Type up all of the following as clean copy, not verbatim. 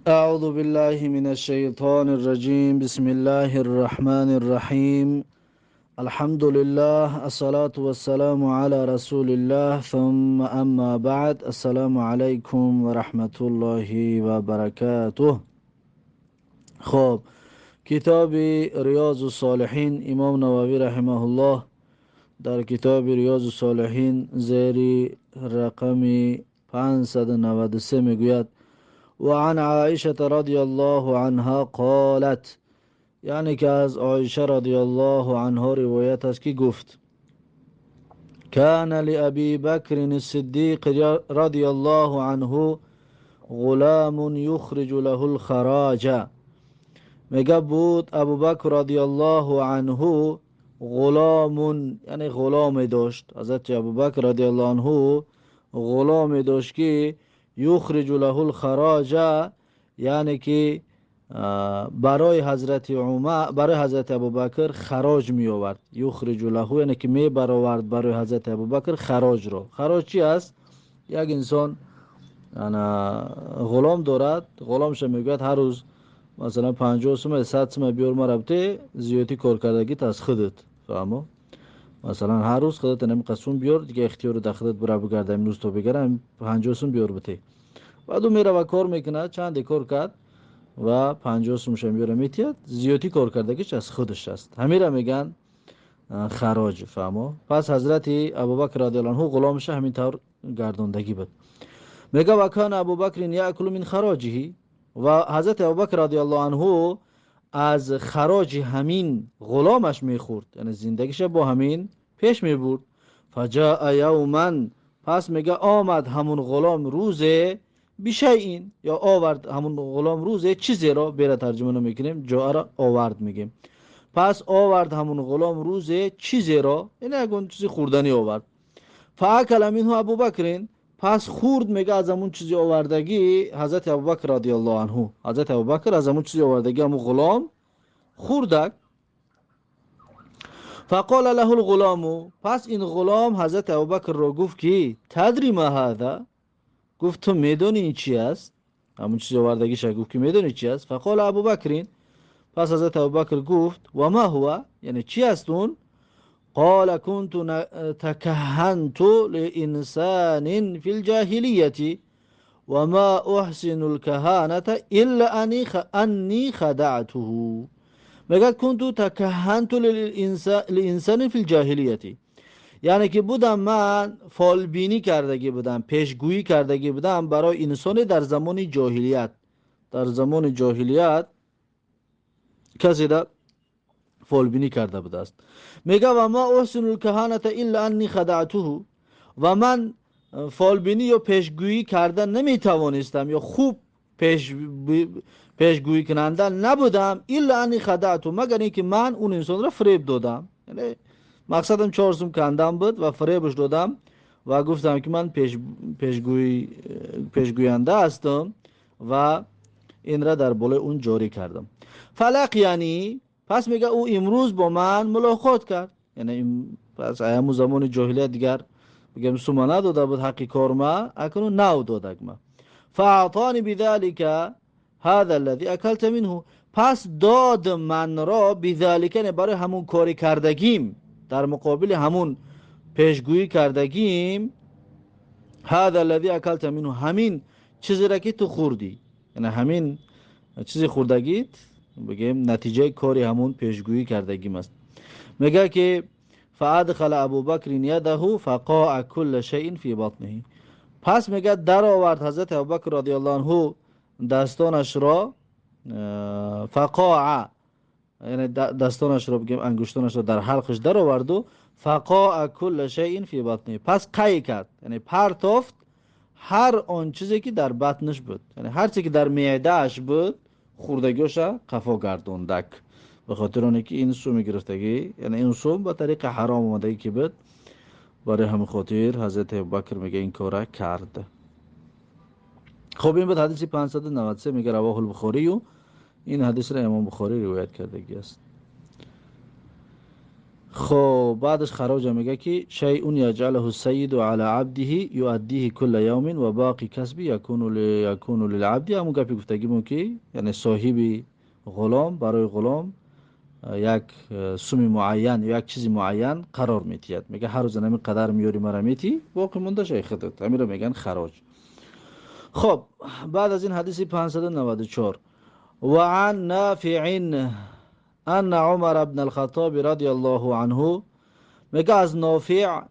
أعوذ بالله من الشيطان الرجيم. بسم الله الرحمن الرحيم. الحمد لله، الصلاة والسلام على رسول الله، ثم أما بعد. السلام عليكم ورحمة الله وبركاته. خب، کتاب ریاض الصالحین امام نووی رحمه الله در کتاب ریاض الصالحین زیر رقم 593 میگوید: وعن عائشة رضي الله عنها قالت، یعنی که از عایشه رضی الله عنها روایت است که گفت: كان لأبي بكر الصديق رضي الله عنه غلام يخرج له الخراج. میگه بود ابو بکر رضی الله عنه غلام، یعنی غلام داشت. حضرت ابو بکر رضی الله عنه غلام داشت که یخرج له الخراج، یعنی که برای حضرت عمر، برای حضرت ابوبکر خراج می آورد. یخرج له یعنی که می برآورد برای حضرت ابوبکر خراج را. خراج چی است؟ یک انسان غلام دارد، غلامش میگوید هر روز مثلا 50 سوم 100 سوم بیار ما رفته زیادی کار کردگیت از خودت، فهمو؟ مثلا هر روز خودت نمی قسم بیار دیگه، اختیار در خودت برا بگرده امروز تو بگیرم 50 سوم بیار بته. بعد او میره و کار میکنه، چند کار کرد و 50 سومش میاره میتید، زیادی کار کردگیش از خودش است. همین را میگن خراج، فهمو؟ پس حضرت ابوبکر رضی الله عنه غلامش همین طور گرداندگی بود. میگه و کان ابوبکر یاکل من خراجه، و حضرت ابوبکر رضی الله عنه از خراج همین غلامش میخورد، یعنی زندگیش با همین پیش میبرد. فجاء یوما، پس میگه آمد همون غلام روزه بشیء، یا آورد همون غلام روزه چیزی را، بیره ترجمه نمیکنیم، جاء را آورد میگیم. پس آورد همون غلام روزه چیزی را، یعنی اگه چیزی خوردنی آورد. فاکل منه ابوبکر، پس خورد میگه از همون چیزی آوردگی حضرت ابوبکر رضی الله عنه. حضرت ابوبکر از همون چیزی آوردگی همون غلام خوردک. فقال له الغلام، پس این غلام حضرت ابوبکر را گفت که تدری ما هذا، گفت تو میدونی این چی است؟ همون چیزی آوردگیش گفت که میدونی چی است؟ فقال ابوبکر، پس حضرت ابوبکر گفت و ما هو، یعنی چی است اون؟ قال كنت تكهنت لإنسان في الجاهلية وما أحسن الكهانة إلا أني خدعته. میگه كنت تكهنت لإنسان في الجاهلية، یعنی که بودم من فالبینی کردگی بودم، پیشگویی کردگی بودم برای انسان در زمان جاهلیت. در زمان جاهلیت کسی در فالبینی کرده بوده است. میگه و ما احسن الکهانت الا انی خدعته، و من فالبینی یا پیشگویی کردن نمیتوانستم یا خوب پیشگویی کننده نبودم، الا انی خدعته، مگر اینکه من اون انسان را فریب دادم. یعنی مقصدم 4 سوم کندم بود و فریبش دادم و گفتم که من پیشگوینده هستم و این را در بالای اون جاری کردم. فلق، یعنی پس میگه او امروز با من ملاقات کرد، یعنی پس ایامو زمان جاهلیت دیگر بگم سوما نداده بود حقی کار ما، اکنون نو دادگ ما. فاعطانی بذلك هذا الذي اکلت منه، پس داد من را بذلك، یعنی برای همون کاری کردگیم، در مقابل همون پیشگویی کردگیم، هذا الذي اکلت منه، همین چیزی را که تو خوردی، یعنی همین چیزی خوردگیت بگیم نتیجه کاری همون پیشگویی کردگیم است. میگه که فادخل ابوبکر یده فقاع كل شیء فی بطنه، پس میگه در آورد حضرت ابوبکر رضی الله عنه دستانش را، فقاع یعنی دستانش را بگیم انگشتانش را در حلقش در آورد و فقاع كل شیء فی بطنه، پس قی کرد، یعنی پرتافت هر آن چیزی که در بطنش بود، یعنی هر چیزی که در معدهش بود خوردگیش قفا گردوندک. به خاطر اونه که این سوم گرفتگی، یعنی این سوم به طریق حرام اومدگی که بود، برای همین خاطر حضرت ابوبکر میگه این کار کرد. خب این بود حدیث 593 میگه رواه البخاری، و این حدیث را امام بخاری روایت کردگی است. خب بعدش خراج میگه که شیء یجعله السید علی عبده یؤدیه کل یوم و باقی کسبی یکون للعبد. همون گپی گفتگیمون که یعنی صاحب غلام برای غلام یک سومی معین یا یک چیزی معین قرار میتید، میگه هر روز نمی قدر میاری مرا میتی باقی مونده شای خودت، همین رو میگن خراج. خب بعد از این حدیث 594 و عن نافع ان عمر بن الخطاب رضی الله عنه، میگه از نافع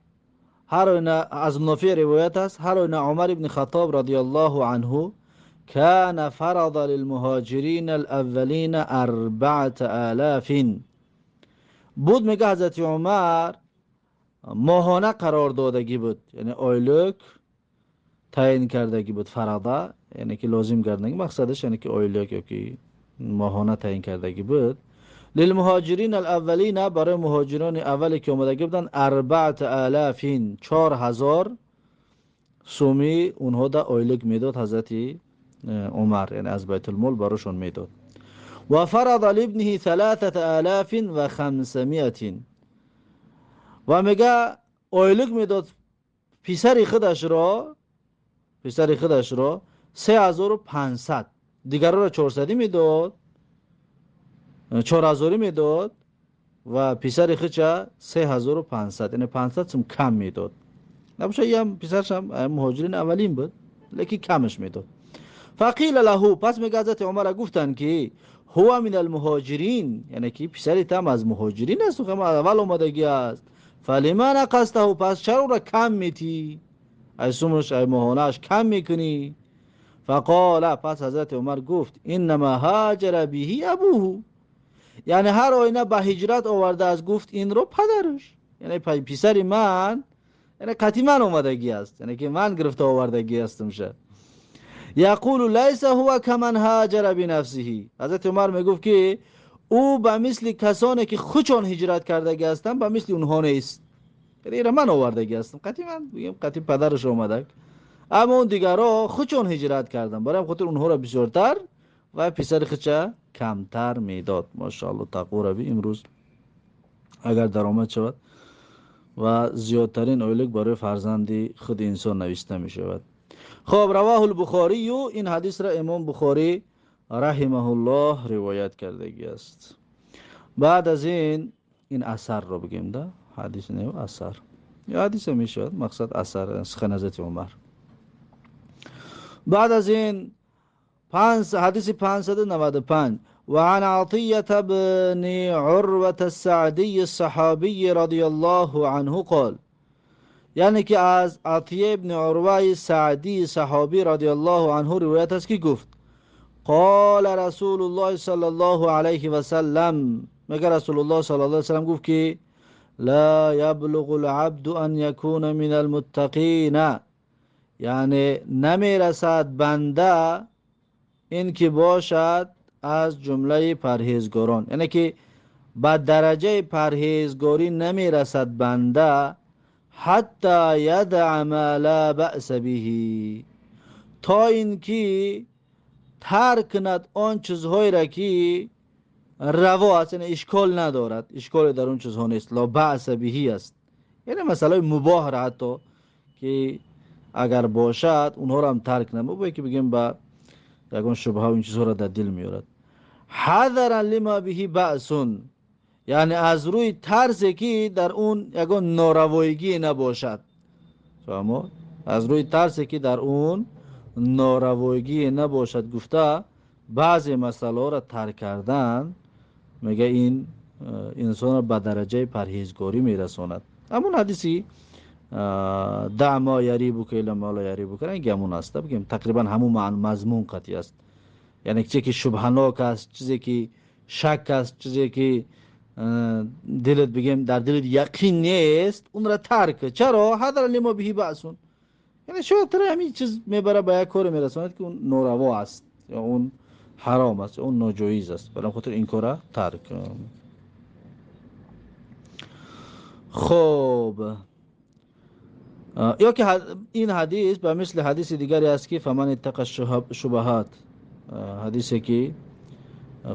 از نافع روایت است، هر عمر بن خطاب رضی الله عنه كان فرض للمهاجرين الأولين 4000 بود. میگه حضرت عمر ماهانه قرار دادگی بود، یعنی آیلوک تعیین کردگی بود. فرضه یعنی که لازم کردگی، مقصدش یعنی که آیلوک یا که ماهانه تعیین کردگی بود. للمهاجرین الاولین، برای مهاجران اولی که اومدگی بودن 4000 4000 سومی اونها دا آیلوک میداد حضرت عمر، یعنی از بیت المال براشون میداد. و فرض لابنه 3500 و میگه آیلوک میداد پسر خودش را 3500، دیگر را 400 میداد، 4000 میداد و پسر خودش 3500، یعنی 500 سم کم میداد. نباشه یه هم پسرش هم مهاجرین اولین بود لیکن کمش میداد. فقیل له، پس میگه حضرت عمر گفتن که هو من المهاجرین، یعنی که پسرت هم از مهاجرین است و که اول اومدگی است. فلما نقصته، پس چرا را کم میتی، از سومش ای ماهانش کم میکنی. فقال، پس حضرت عمر گفت انما هاجر به ابوه، یعنی هر آینه به هجرت آورده از، گفت این رو پدرش، یعنی پسر من، یعنی قطعی من اومدگی است، یعنی که من گرفته آوردگی هستم شه. یقول لیس هو کمن هاجر بنفسه، حضرت عمر میگفت که او به مثل کسانی که خودشون هجرت کردگی هستن به مثل اونها نیست، یعنی من آوردگی هستم، قطعی من بگیم قطعی پدرش اومدک، اما اون دیگرها خودشون هجرت کردن، برای خاطر اونها را بسیارتر و پسر خودش کمتر میداد. ماشاءالله تقوا را بی امروز اگر درآمد شود و زیادترین اولک برای فرزند خود انسان نوشته می شود. خب رواه البخاری، این حدیث را امام بخاری رحمه الله روایت کردگی است. بعد از این اثر رو بگیم ده، حدیث نه اثر، یا حدیث می شود مقصد اثر سخن حضرت عمر. بعد از این حدیث 595 وعن عطية بن عروة السعدي الصحابي رضي الله عنه قال، یعنی که از عطیه ابن عروه سعدی صحابی رضی الله عنه روایت است که گفت قال رسول الله صلی الله علیه و سلم، مگر رسول الله صلی الله علیه و سلم گفت که لا یبلغ العبد ان یکون من المتقین، یعنی نمیرسد بنده این که باشد از جمله پرهیزگاران، یعنی که به درجه پرهیزگاری نمیرسد بنده حتی یدع ما لا بأس به، تا اینکه ترک کند آن چیزهایی را که روا است، یعنی اشکال ندارد، اشکال در اون چیزها نیست، لا بأس به است، یعنی مسئله مباح را حتی که اگر باشد اونها را هم ترک نمو که بگیم با یکون شبه ها این چیزها را در دل میارد. حذرا لما به بأس، یعنی از روی ترسی که در اون یکون ناروایگی نباشد، فهمو؟ از روی ترسی که در اون ناروایگی نباشد گفته بعضی مسئله را ترک کردن میگه این انسان را به درجه پرهیزگاری میرساند. همون حدیثی دع ما یریبک الی ما لا یریبک، این گمون است، بگیم تقریبا همون مضمون قطعی است، یعنی چیزی که شبهناک است، چیزی که شک است، چیزی که دلت بگیم در دلت یقین نیست اون را ترک. چرا؟ حذر لما به بأس، یعنی شاید تر همین چیز میبره به یک کار میرساند که اون ناروا است یا اون حرام است یا اون ناجایز است، برای خاطر این کار را ترک. خب یا که این حدیث به مثل حدیث دیگری است که فمن اتقى الشبهات، حدیثی که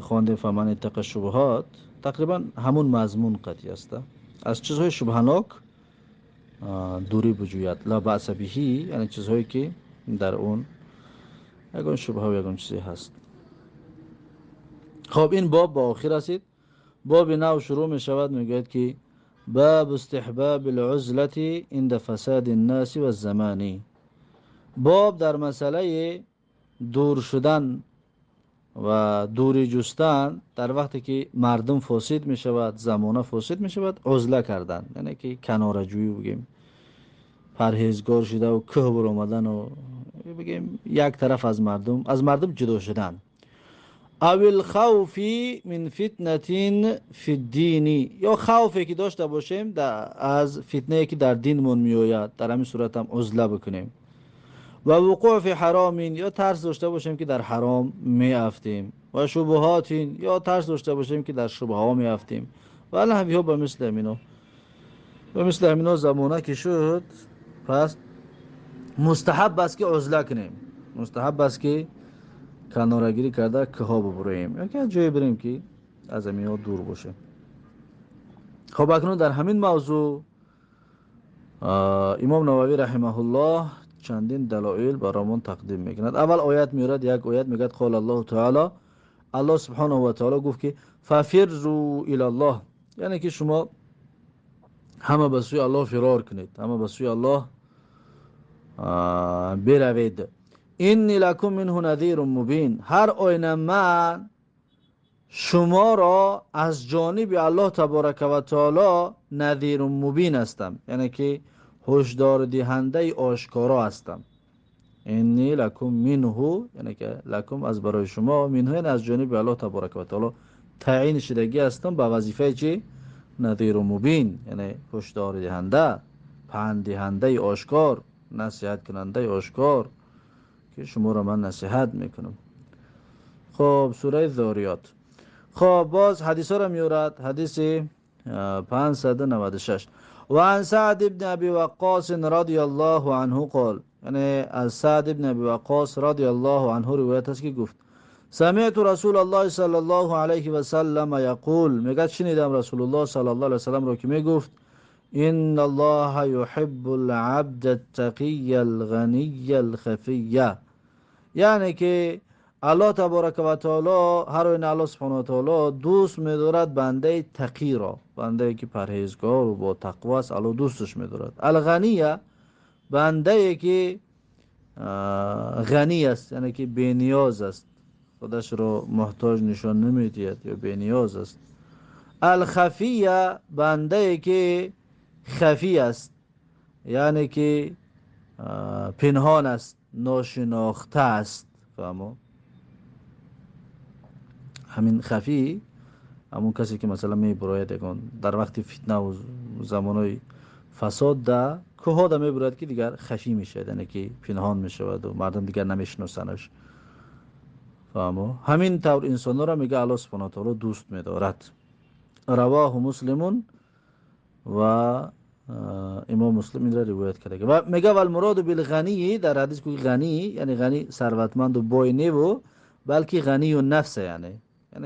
خوانده فمن اتقى الشبهات تقریبا همون مضمون قطعی است. از چیزهای شبهناک دوری بجوید. لا بأس بهی یعنی چیزهایی که در اون یگان شبه و یگان چیزی هست. خب این باب با آخر رسید. باب نو شروع می شود، میگوید که باب استحباب العزلة عند فساد الناس و الزمانی. باب در مسئله دور شدن و دوری جستن در وقتی که مردم فاسد می شود، زمانه فاسد می شود، عزله کردن یعنی که کنارجویی بگیم، پرهیزگار شده و که بر آمدن و بگیم یک طرف از مردم جدا شدن. او الخوف من فتنه فی الدین، یا خوفی که داشته باشیم از فتنه که در دینمون می آید، در همین صورت هم عزله بکنیم. و وقوع فی حرام، یا ترس داشته باشیم که در حرام می افتیم. و شبهات، یا ترس داشته باشیم که در شبه ها می افتیم. و نحوی ها به مثل همینا زمانه که شد، پس مستحب است که عزله کنیم، مستحب است که کنارگیری کرده که ها ببریم، یا که جایی بریم که از همین ها دور باشه. خب اکنون در همین موضوع امام نووی رحمه الله چندین دلایل برامون تقدیم میکند. اول آیت میارد، یک آیت میگه قال الله تعالی، الله سبحانه و تعالی گفت که ففروا الی الله، یعنی که شما همه به سوی الله فرار کنید، همه به سوی الله بروید. اینی لکم منه نذیر مبین، هر آینه من شما را از جانب الله تبارک و تعالی نذیر مبین هستم، یعنی که هشدار دهنده آشکارا هستم. اینی لکم منه، یعنی که لکم از برای شما، منه یعنی از جانب الله تبارک و تعالی تعیین شدگی هستم به وظیفه چی؟ نذیر مبین، یعنی هشدار دهنده، پند دهنده آشکار، نصیحت کننده آشکار که شما را من نصیحت میکنم. خب سوره ذاریات. خب باز حدیث ها را میورد. حدیث 596 و عن سعد ابن ابی وقاص رضی الله عنه قال، یعنی از سعد ابن ابی وقاص رضی الله عنه روایت است که گفت سمعت رسول الله صلی الله علیه و سلم یقول، میگه شنیدم رسول الله صلی الله علیه و سلم را که میگفت ان الله يحب العبد التقي الغني الخفي، یعنی که الله تبارک و تعالی، هر این الله سبحانه و تعالی دوست می‌دارد بنده تقی را، بنده که پرهیزگار و با تقوا است، الله دوستش می‌دارد. الغنیه، بنده که غنی است، یعنی که بی نیاز است، خودش را محتاج نشان نمی‌دهد یا بی نیاز است. الخفیه، بنده که خفی است، یعنی که پنهان است، ناشناخته است. فهمو؟ همین خفی همون کسی که مثلا میبراید یکن در وقت فتنه و زمانای فساد ده که ها ده میبراید که دیگر خفی میشه، یعنی که پنهان میشود و مردم دیگر نمیشناسنش. فهمو؟ همین طور انسان را میگه الله سبحانه و تعالی دوست میدارد. رواه مسلمون و امام مسلم این را روایت کرده. و میگه والمراد بالغنی، در حدیث که غنی یعنی غنی ثروتمند و بای نیو، بلکه غنی و نفس، یعنی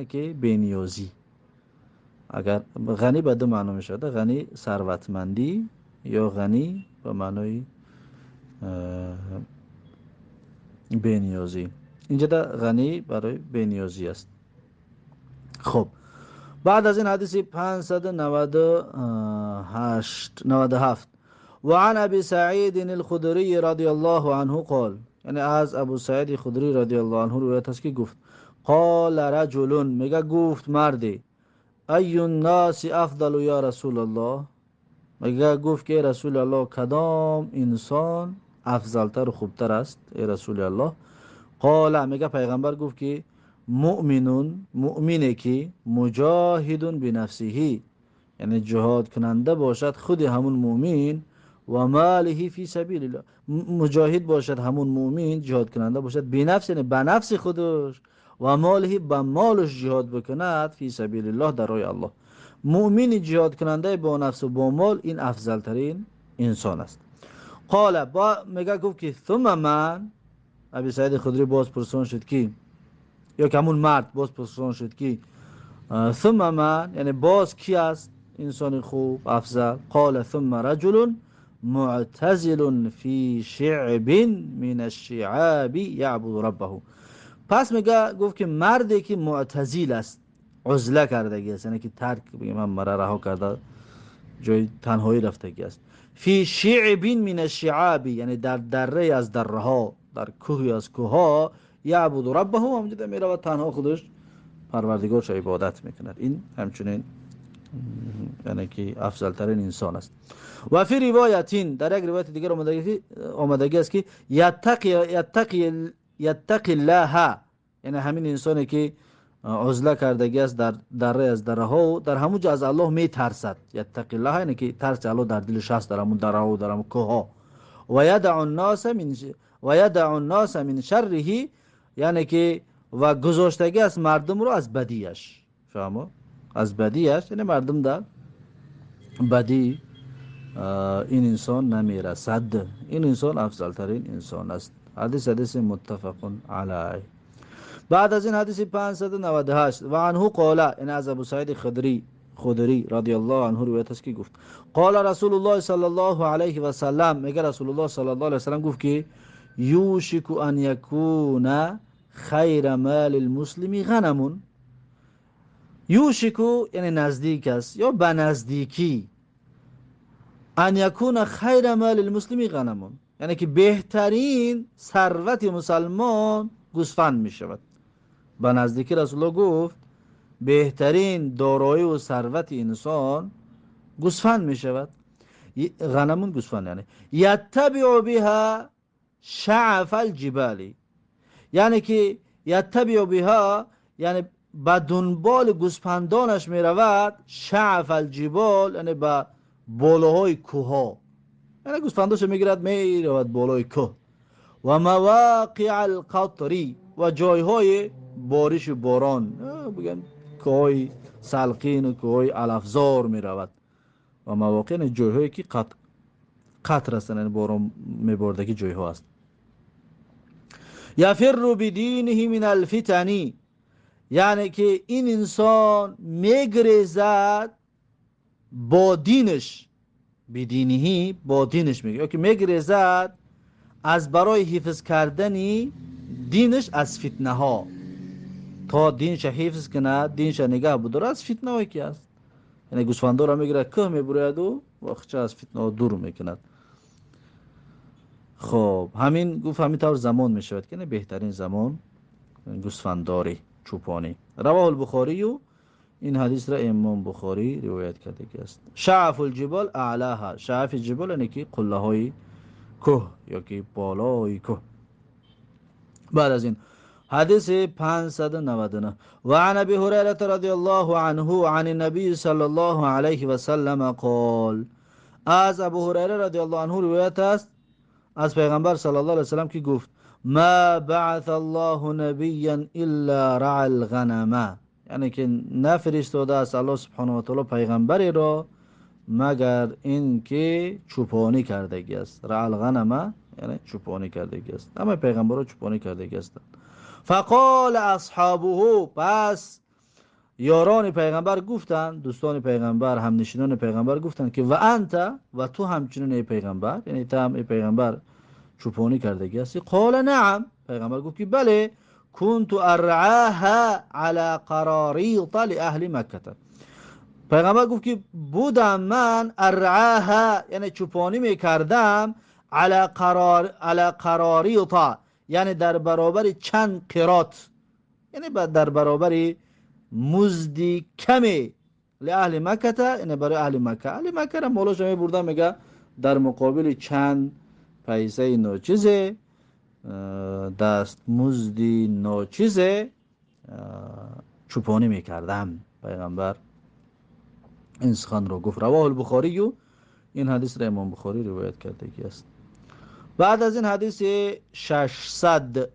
که بینیازی. اگر غنی به دو معنی می شود، غنی ثروتمندی یا غنی به معنای بینیازی. اینجا در غنی برای بینیازی است. خب بعد از این حدیث 597 و عن ابی سعید الخدری رضی الله عنه قال، یعنی از ابو سعید خدری رضی الله عنه روایت است که گفت قال رجل، میگه گفت مردی ای الناس افضل یا رسول الله، میگه گفت که رسول الله کدام انسان افضلتر و خوبتر است ای رسول الله؟ قال، میگه پیغمبر گفت که مؤمنون، مؤمنه که مجاهدون بنفسه، یعنی جهاد کننده باشد خود همون مؤمن، و ماله فی سبیل الله، مجاهد باشد همون مؤمن، جهاد کننده باشد بنفس، یعنی به نفس خودش، و ماله با مالش جهاد بکند فی سبیل الله، در راه الله. مؤمن جهاد کننده با نفس و با مال، این افضل ترین انسان است. قال، با میگه گفت که ثم من، ابی سعید خدری باز پرسان شد که، یا که همون مرد باز پرسان شد که ثم من، یعنی باز کی است؟ انسان خوب افضل. قال ثم رجل معتزل في شعب من الشعاب یعبد ربه. پس میگه گفت که مردی که معتزل است، عزله کردگی است، یعنی که ترک بگیم من مرا رها کرده، جای تنهایی رفتگی است. فی شعب من الشعاب، یعنی در دره از دره ها، در کوهی از کوه ها، یعبد ربه، همونجا میره و تنها خودش پروردگارش عبادت میکند. این همچنین یعنی که افضل ترین انسان است. و فی روایتین، در یک روایت دیگر آمدگی است که یتقی الله، یعنی همین انسانی که عزله کردگی است در دره از دره ها و در همون جا از الله می ترسد. یتقی الله یعنی که ترس الله در دلش هست، در همون دره ها و در همون کوه ها. و یدع الناس من شره، یعنی که و گذاشتگی از مردم رو از بدیش. فهمو؟ از بدیش یعنی مردم در بدی این انسان نمیرسد. این انسان افضل ترین انسان است. حدیث متفق علیه. بعد از این حدیث 598 و عنه قال، این از ابو سعید خدری رضی الله عنه روایت است که گفت قال رسول الله صلی الله علیه و سلم، میگه رسول الله صلی الله علیه و سلم گفت که یوشک ان یکون خیر مال المسلم غنم. یوشکو یعنی نزدیک است یا به نزدیکی، ان یکون خیر مال المسلم غنم، یعنی که بهترین ثروت مسلمان گوسفند می شود. به نزدیکی رسول الله گفت بهترین دارایی و ثروت انسان گوسفند می شود. غنمون گوسفند، یعنی یتبع بها شعف الجبال، یعنی که یتبع بها یعنی به دنبال گوسفندانش می رود، شعف الجبال یعنی به بالاهای کوه ها، یعنی گوسفنداش می گیرد می رود بالای کوه. و مواقع القطری و جایهای بارش و باران، بگن کوههای سلقین و کوههای علفزار می رود. و مواقع جایهایی که قطر هستند، یعنی باران می بردگی جایها است. یفر بدینه من الفتنی، یعنی که این انسان میگریزد با دینش، بدینهی با دینش میگه که میگریزد از برای حفظ کردنی دینش از فتنه ها، تا دینش حفظ کنه، دینش نگاه بداره از فتنه هایی که است. یعنی گوسفندا را میگیره که میبرد و وقت از فتنه ها دور میکند. خب همین گفت همین طور زمان میشود که نه بهترین زمان گوسفنداری چوپانی. رواه البخاری، و این حدیث را امام بخاری روایت کرده است. شعف الجبال اعلاها، شعف الجبال یعنی که قله های کوه یا که بالای کوه. بعد از این حدیث 599 و عن ابی هریره رضی الله عنه عن النبی صلی الله علیه و سلم قال، از ابو هریره رضی الله عنه روایت است از پیغمبر صلی الله علیه و سلم که گفت ما بعث الله نبیا الا رعى الغنم، یعنی که نفرستاده است الله سبحانه و تعالی پیغمبری را مگر این که چوپانی کردگی است. رعى الغنم یعنی چوپانی کردگی است. همه پیغمبران چوپانی کردگی هستند. فقال اصحابه، پس یاران پیغمبر گفتند، دوستان پیغمبر، همنشینان پیغمبر گفتند که و انت، و تو همچنین ای پیغمبر، یعنی تو هم ای پیغمبر چوپانی کردگی هستی؟ قال نعم، پیغمبر گفت که بله، كنت ارعاها على قراریط لاهل مکه، پیغمبر گفت که بودم من ارعاها یعنی چوپانی میکردم على قراریط، یعنی در برابر چند قرات، یعنی در برابر مزدی کمی لاهل مکه، یعنی برای اهل مکه. اهل مکه را مولاش می بردن، میگه در مقابل چند پیسه ناچیزه، دست مزدی ناچیزه چوپانی میکردم. پیغمبر این سخن رو گفت. رواه البخاری، و این حدیث را امام بخاری روایت کرده است. بعد از این حدیث 600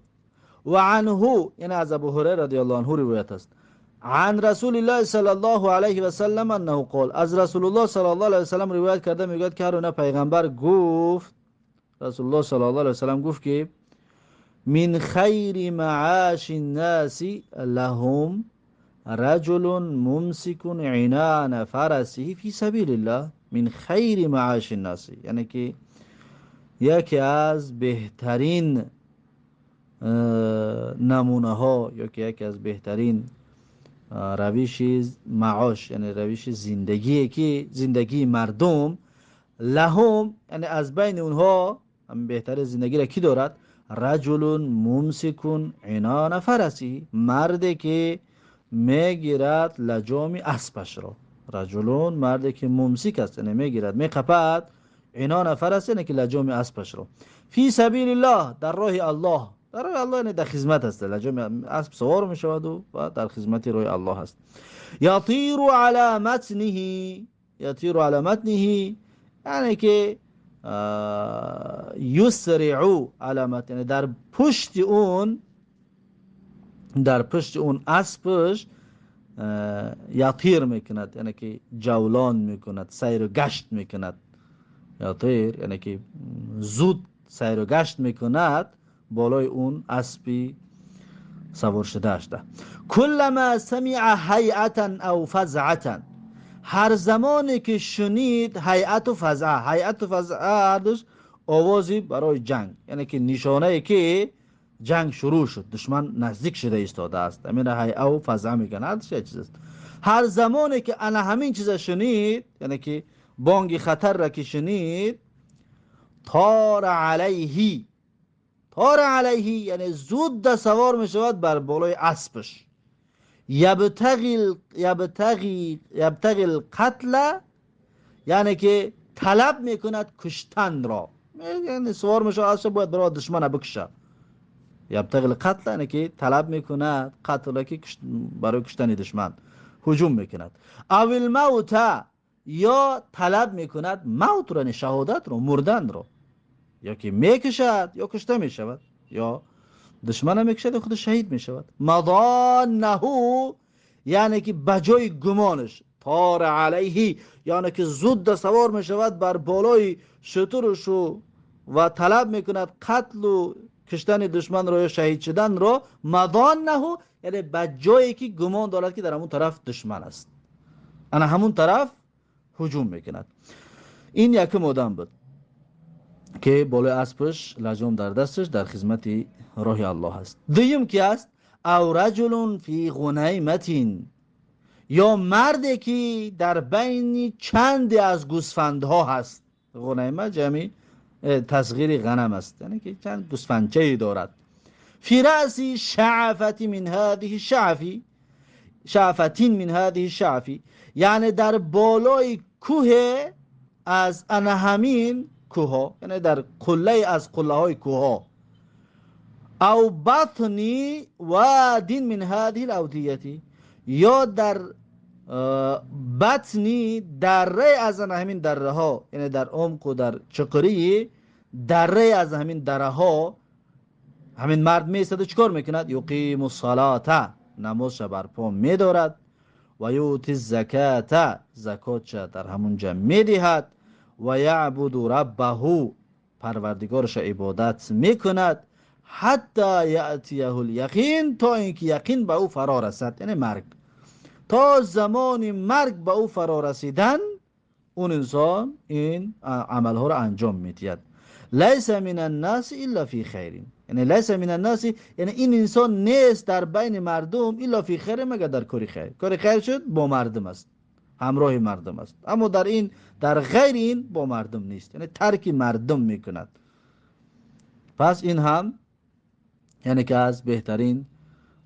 و عنه، یعنی از ابو هریره رضی الله عنه روایت است، عن رسول الله صلی الله علیه و سلم انه قال، از رسول الله صلی الله علیه و سلم روایت کرده میگه که هر پیغمبر گفت، رسول الله صلی الله علیه و سلم گفت که من خیر معاش الناس لهم رجل ممسك عنان فرسه فی سبیل الله من خیر معاش الناس، یعنی که یکی از بهترین نمونه ها یا که یکی از بهترین روش معاش، یعنی روش زندگی که زندگی مردم لهم، یعنی از بین اونها هم بهتر زندگی را کی دارد؟ رجل ممسکون عنان فرسی، مردی که میگیرد لجام اسبش را. رجلون مردی که ممسک است، یعنی میگیرد میقپد عنان فرس، یعنی که لجام اسبش را. فی سبیل الله، در راه الله. در راه الله یعنی در خدمت است، لجام اسب سوار می شود و در خدمت راه الله است. یطیر علی متنه، یطیر علی متنه یعنی که یسرعو علامت، یعنی در پشت اون، در پشت اون اسبش یطیر میکند، یعنی که جولان میکند، سیر و گشت میکند. یطیر یعنی که زود سیر و گشت میکند بالای اون اسبی سوار شده است. کلما سمع هیئتا او فزعتا، هر زمانی که شنید هیئت و فزعه، هیئت و فزعه هر دوش آوازی برای جنگ، یعنی که نشانه ای که جنگ شروع شد، دشمن نزدیک شده ایستاده است، همین هیئت و فزعه میگن. هر چیز است، هر زمانی که انا همین چیز شنید، یعنی که بانگ خطر را که شنید، طار علیه، طار علیه یعنی زود سوار می شود بر بالای اسبش. یبتغی القتل، یعنی که طلب میکند کشتن را، یعنی سوار میشه اسب باید برای دشمن بکشه. یبتغی القتل یعنی که طلب میکند قتل، که برای کشتن دشمن هجوم میکند. او الموت، یا طلب میکند موت را، شهادت را، مردن را، یا که میکشد یا کشته میشود، یا دشمن میکشد و خود شهید میشود. مضانه یعنی که بجای گمانش، طار علیه یعنی که زود سوار میشود بر بالای شترش و طلب میکند قتل و کشتن دشمن را یا شهید شدن را. مضانه یعنی بجایی که گمان دارد که در همون طرف دشمن است، انا همون طرف هجوم میکند. این یکی مودم بود که بالای اسبش لجام در دستش در خدمت راه الله است. دویم کی است؟ او رجل فی غنیمتین، یا مردی که در بین چندی از گوسفندها هست. غنیمه جمعی تصغیر غنم است، یعنی که چند گوسفندچه دارد. فی رأسی شعفتی من هذه شعفی، شعفتین من هذه شعفی، یعنی در بالای کوه از انا همین کوه، یعنی در قله از قله های کوه. او بطنی وادین من هذه الاودیتی، یا در بطنی دره از همین دره ها، یعنی در عمق و در چقری دره از همین دره ها. همین مرد میستد و چکار میکند؟ یقیم الصلاة، نمازش بر پا میدارد. و یوتی الزکاة، زکاتش در همونجا میدهد. و یعبد ربه، پروردگارش عبادت میکند. حتی یأتیه الیقین، تا اینکه یقین به او فرا رسد، یعنی مرگ. تا زمان مرگ به او فرا رسیدن اون انسان این عملها را انجام میدهد. لیس من الناس الا فی خیر، یعنی لیس من الناس یعنی این انسان نیست در بین مردم الا فی خیر، مگر در کاری خیر. کاری خیر شد با مردم است، همراه مردم است، اما در این در غیر این با مردم نیست، یعنی ترک مردم میکند. پس این هم یعنی که از بهترین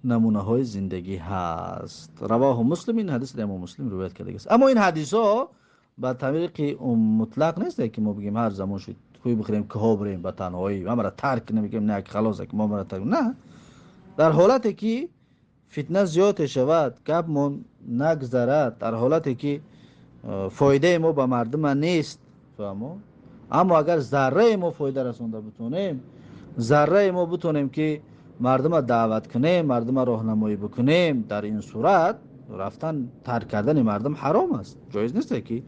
نمونه های زندگی هست. رواه مسلم، این حدیث امام مسلم روایت کرده است. اما این حدیث ها به طریق مطلق نیست که ما بگیم هر زمان شد کوی بخوریم که ها بریم به تنهایی و مرا ترک نمیگیم، نه که خلاص که ما مرا ترک، نه. در حالتی که فتنه زیاد شود، گپ من نگذرد، در حالتی که فایده ما به مردم نیست، فهمو، اما اگر ذره ما فایده رسونده بتونیم، ذره ما بتونیم که مردم دعوت کنیم، مردم راهنمایی بکنیم، در این صورت رفتن ترک کردن مردم حرام است، جایز نیست که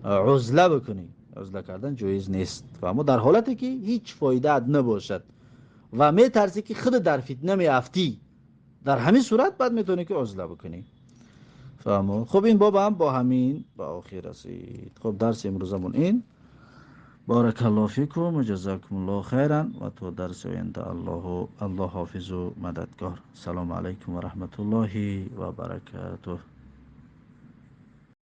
عزله بکنی، عزله کردن جایز نیست. و اما در حالتی که هیچ فایده نباشد و می ترسی که خود در فتنه می افتی، در همین صورت بعد میتونی که عزله بکنی. فهمو. خب این باب هم با همین با آخر رسید. خب درس امروزمون این. بارک الله فیکم و جزاکم الله خیرا و تو درس آینده الله حافظ و مددگار. سلام علیکم و رحمت الله و برکاته.